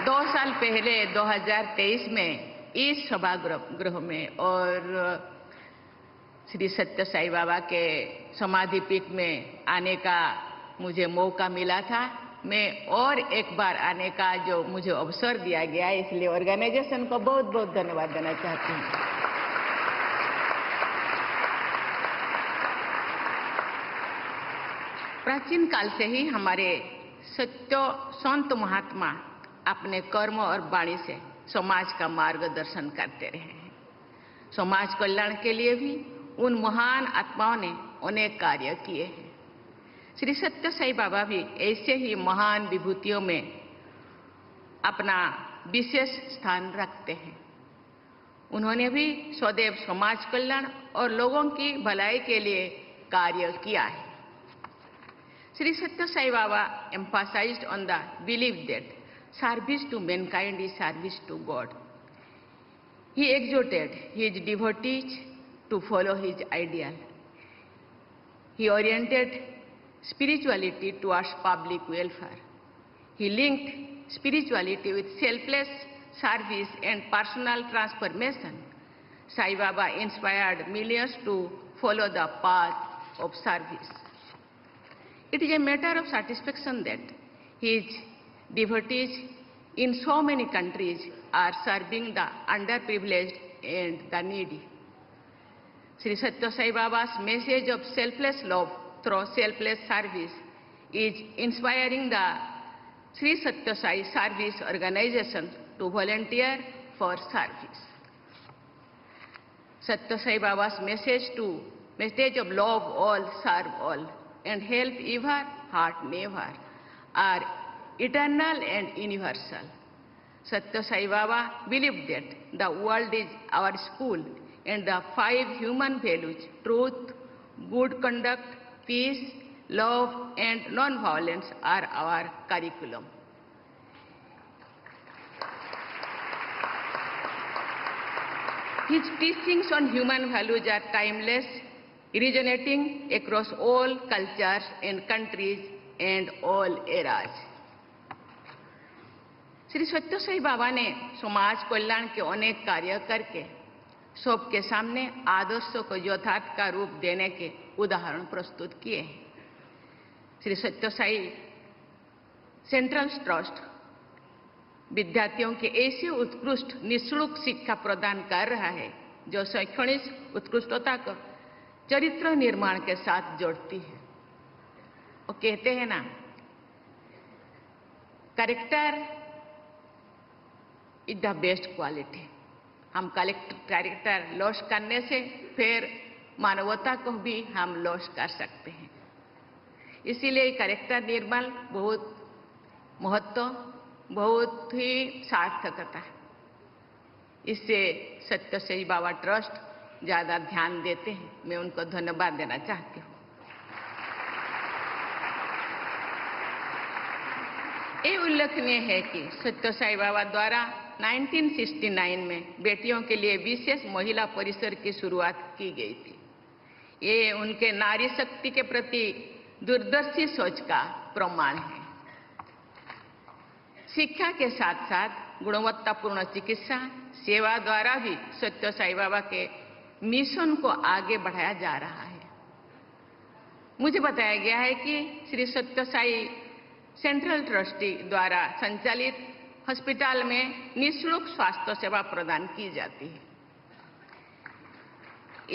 2 साल पहले 2023 में इस सभागृह में और श्री सत्य साई बाबा के समाधि पीठ में आने का मुझे मौका मिला था। मैं और एक बार आने का जो मुझे अवसर दिया गया, इसलिए ऑर्गेनाइजेशन को बहुत बहुत धन्यवाद देना चाहती हूँ। प्राचीन काल से ही हमारे सत्य संत महात्मा अपने कर्म और वाणी से समाज का मार्गदर्शन करते रहे हैं। समाज कल्याण के लिए भी उन महान आत्माओं ने अनेक कार्य किए हैं। श्री सत्य साई बाबा भी ऐसे ही महान विभूतियों में अपना विशेष स्थान रखते हैं। उन्होंने भी सदैव समाज कल्याण और लोगों की भलाई के लिए कार्य किया है। Sri Satya Sai Baba emphasized on the belief that service to mankind is service to God. He exhorted his devotees to follow his ideal. He oriented spirituality towards public welfare. He linked spirituality with selfless service and personal transformation. Sai Baba inspired millions to follow the path of service. It is a matter of satisfaction that his devotees in so many countries are serving the underprivileged and the needy. Sri Satya Sai Baba's message of selfless love through selfless service is inspiring the Sri Satya Sai Service Organization to volunteer for service. Satya Sai Baba's message of love all, serve all, and help ever, heart never, are eternal and universal. Satya Sai Baba believed that the world is our school and the 5 human values, truth, good conduct, peace, love and non-violence, are our curriculum. His teachings on human values are timeless, resonating across all cultures and countries and all eras. Shri सत्य साई बाबा ने समाज कल्याण के अनेक कार्य करके सबके सामने आदर्शों को यथार्थ का रूप देने के उदाहरण प्रस्तुत किए हैं। श्री सत्य साई सेंट्रल ट्रस्ट विद्यार्थियों के ऐसे उत्कृष्ट निःशुल्क शिक्षा प्रदान कर रहा है जो शैक्षणिक उत्कृष्टता को चरित्र निर्माण के साथ जोड़ती है। वो कहते हैं ना, character is the best quality. हम कैरेक्टर लॉस करने से फिर मानवता को भी हम लॉस कर सकते हैं। इसीलिए कैरेक्टर निर्माण बहुत महत्व, बहुत ही सार्थकता है। इससे सत्य साई बाबा ट्रस्ट ज्यादा ध्यान देते हैं। मैं उनको धन्यवाद देना चाहती हूँ। ये उल्लेखनीय है कि सत्य साई बाबा द्वारा 1969 में बेटियों के लिए विशेष महिला परिसर की शुरुआत की गई थी। ये उनके नारी शक्ति के प्रति दूरदर्शी सोच का प्रमाण है। शिक्षा के साथ साथ गुणवत्तापूर्ण चिकित्सा सेवा द्वारा भी सत्य साई बाबा के मिशन को आगे बढ़ाया जा रहा है। मुझे बताया गया है कि श्री सत्य साई सेंट्रल ट्रस्टी द्वारा संचालित अस्पताल में निःशुल्क स्वास्थ्य सेवा प्रदान की जाती है।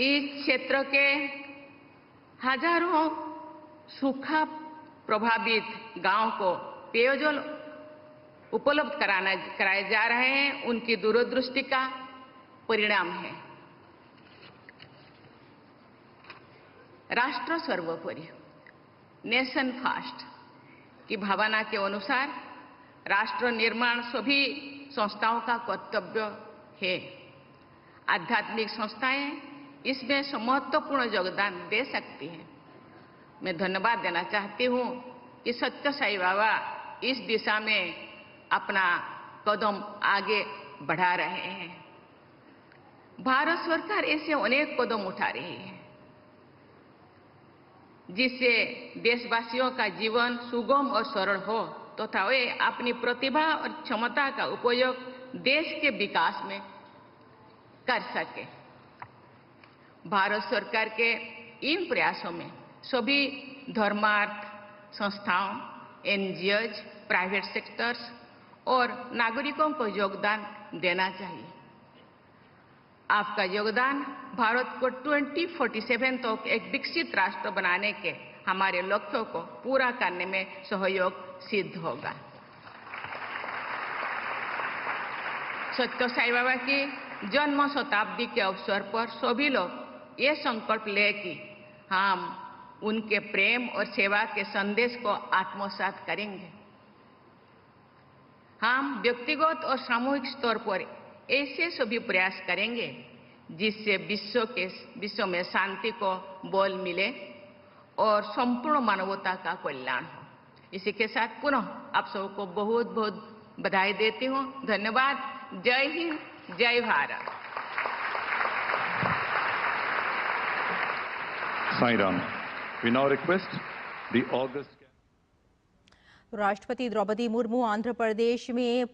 इस क्षेत्र के हजारों सूखा प्रभावित गांव को पेयजल उपलब्ध कराए जा रहे हैं। उनकी दूरदृष्टि का परिणाम है। राष्ट्र सर्वोपरि, नेशन फर्स्ट की भावना के अनुसार राष्ट्र निर्माण सभी संस्थाओं का कर्तव्य है। आध्यात्मिक संस्थाएं इसमें महत्वपूर्ण योगदान दे सकती हैं। मैं धन्यवाद देना चाहती हूं कि सत्य साई बाबा इस दिशा में अपना कदम आगे बढ़ा रहे हैं। भारत सरकार ऐसे अनेक कदम उठा रही है जिससे देशवासियों का जीवन सुगम और सरल हो तथा वे अपनी प्रतिभा और क्षमता का उपयोग देश के विकास में कर सके। भारत सरकार के इन प्रयासों में सभी धर्मार्थ संस्थाओं, एनजीओज, प्राइवेट सेक्टर्स और नागरिकों को योगदान देना चाहिए। आपका योगदान भारत को 2047 तक एक विकसित राष्ट्र बनाने के हमारे लक्ष्यों को पूरा करने में सहयोग सिद्ध होगा। सत्य साई बाबा की जन्म शताब्दी के अवसर पर सभी लोग ये संकल्प ले कि हम उनके प्रेम और सेवा के संदेश को आत्मसात करेंगे। हम व्यक्तिगत और सामूहिक स्तर पर ऐसे सभी प्रयास करेंगे जिससे विश्व में शांति को बल मिले और संपूर्ण मानवता का कल्याण हो। इसी के साथ पुनः आप सबको बहुत बहुत बधाई देती हूँ। धन्यवाद। जय हिंद, जय Bharat. Sai Ram. We now request the August. राष्ट्रपति द्रौपदी मुर्मू आंध्र प्रदेश में